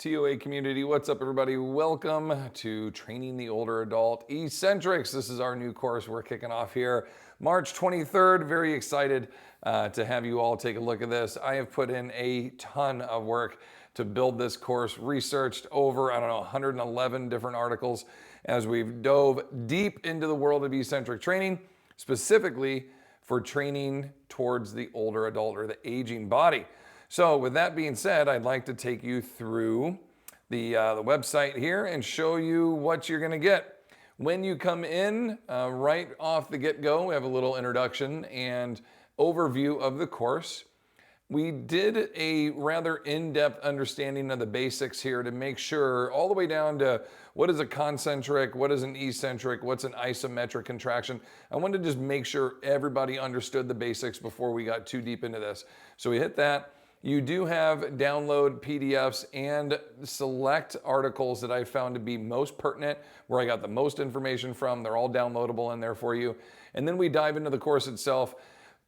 TOA community. What's up, everybody? Welcome to Training the Older Adult Eccentrics. This is our new course we're kicking off here March 23rd. Very excited to have you all take a look at this. I have put in a ton of work to build this course, researched over, 111 different articles as we've dove deep into the world of eccentric training, specifically for training towards the older adult or the aging body. So with that being said, I'd like to take you through the website here and show you what you're going to get. When you come in, right off the get-go, we have a little introduction and overview of the course. We did a rather in-depth understanding of the basics here to make sure, all the way down to what is a concentric, what is an eccentric, what's an isometric contraction. I wanted to just make sure everybody understood the basics before we got too deep into this. So we hit that. You do have download PDFs and select articles that I found to be most pertinent, where I got the most information from. They're all downloadable in there for you. And then we dive into the course itself.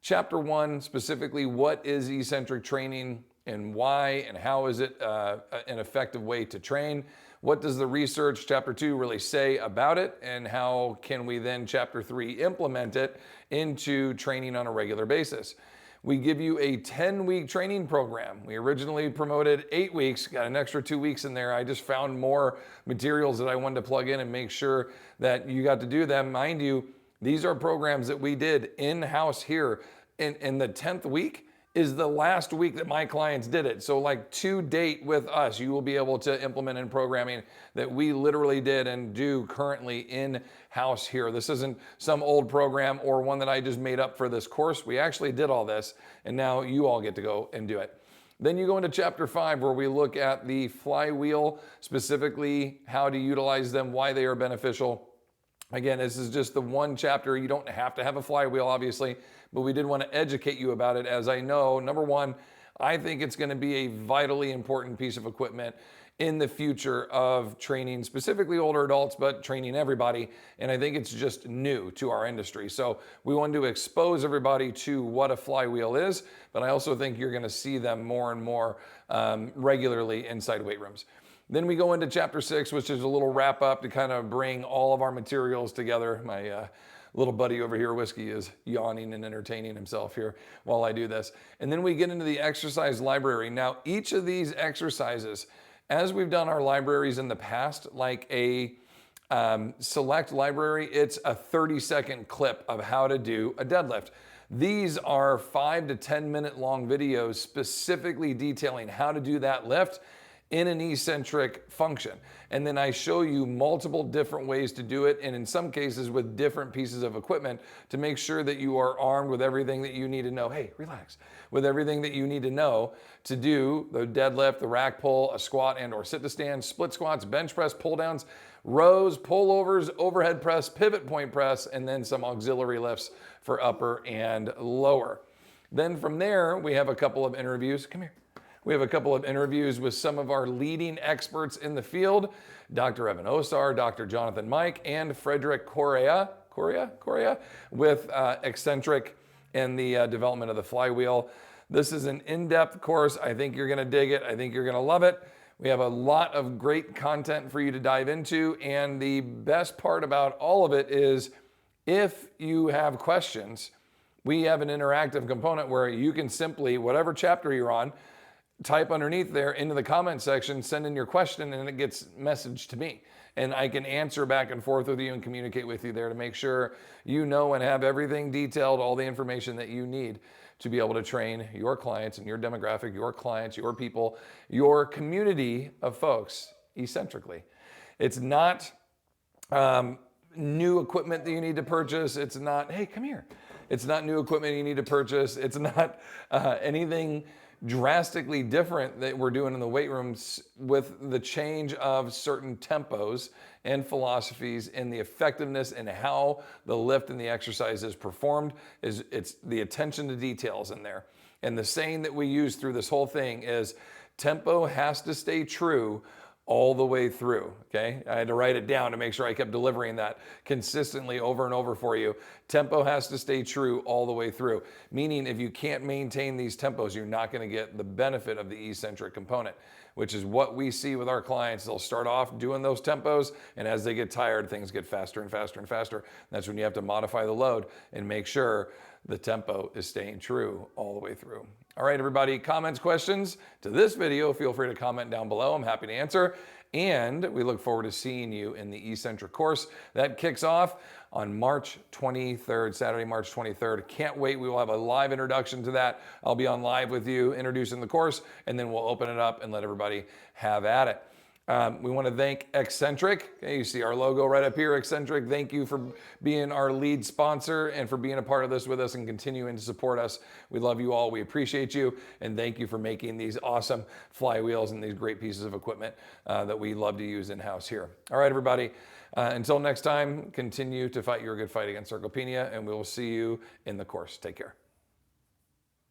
Chapter 1, specifically, what is eccentric training and why and how is it an effective way to train? What does the research, Chapter 2, really say about it? And how can we then, Chapter 3, implement it into training on a regular basis? We give you a 10-week training program. We originally promoted 8 weeks, got an extra 2 weeks in there. I just found more materials that I wanted to plug in and make sure that you got to do them. Mind you, these are programs that we did in-house here. And the 10th week is the last week that my clients did it. So like to date with us, you will be able to implement in programming that we literally did and do currently in-house here. This isn't some old program or one that I just made up for this course. We actually did all this, and now you all get to go and do it. Then you go into Chapter 5, where we look at the flywheel, specifically how to utilize them, why they are beneficial. Again, this is just the one chapter. You don't have to have a flywheel, obviously, but we did want to educate you about it, as I know, number one, I think it's going to be a vitally important piece of equipment in the future of training, specifically older adults, but training everybody. And I think it's just new to our industry. So we wanted to expose everybody to what a flywheel is, but I also think you're going to see them more and more regularly inside weight rooms. Then we go into Chapter 6, which is a little wrap up to kind of bring all of our materials together. My little buddy over here, Whiskey, is yawning and entertaining himself here while I do this. And then we get into the exercise library. Now, each of these exercises, as we've done our libraries in the past, like a select library, it's a 30-second clip of how to do a deadlift. These are 5 to 10 minute long videos specifically detailing how to do that lift in an eccentric function. And then I show you multiple different ways to do it, and in some cases with different pieces of equipment, to make sure that you are armed with everything that you need to know. Hey, relax. With everything that you need to know to do the deadlift, the rack pull, a squat and or sit to stand, split squats, bench press, pull downs, rows, pullovers, overhead press, pivot point press, and then some auxiliary lifts for upper and lower. Then from there, we have a couple of interviews. Come here. We have a couple of interviews with some of our leading experts in the field, Dr. Evan Osar, Dr. Jonathan Mike, and Frederick Correa with Eccentric and the development of the flywheel. This is an in-depth course. I think you're going to dig it. I think you're going to love it. We have a lot of great content for you to dive into, and the best part about all of it is if you have questions, we have an interactive component where you can simply, whatever chapter you're on, type underneath there into the comment section, send in your question, and it gets messaged to me. And I can answer back and forth with you and communicate with you there to make sure you know and have everything detailed, all the information that you need to be able to train your clients and your demographic, your clients, your people, your community of folks eccentrically. It's not new equipment that you need to purchase. It's not, hey, come here. It's not new equipment you need to purchase. It's not anything drastically different that we're doing in the weight rooms with the change of certain tempos and philosophies and the effectiveness and how the lift and the exercise is performed. It's the attention to details in there. And the saying that we use through this whole thing is tempo has to stay true all the way through, okay? I had to write it down to make sure I kept delivering that consistently over and over for you. Tempo has to stay true all the way through, meaning if you can't maintain these tempos, you're not gonna get the benefit of the eccentric component. which is what we see with our clients. They'll start off doing those tempos, and as they get tired, things get faster and faster and faster. That's when you have to modify the load and make sure the tempo is staying true all the way through. All right, everybody, comments, questions to this video, feel free to comment down below. I'm happy to answer. And we look forward to seeing you in the Eccentric course. That kicks off on March 23rd, Saturday, March 23rd. Can't wait. We will have a live introduction to that. I'll be on live with you introducing the course, and then we'll open it up and let everybody have at it. We want to thank Eccentric. Okay, you see our logo right up here, Eccentric. Thank you for being our lead sponsor and for being a part of this with us and continuing to support us. We love you all. We appreciate you. And thank you for making these awesome flywheels and these great pieces of equipment that we love to use in-house here. All right, everybody. Until next time, continue to fight your good fight against sarcopenia, and we will see you in the course. Take care.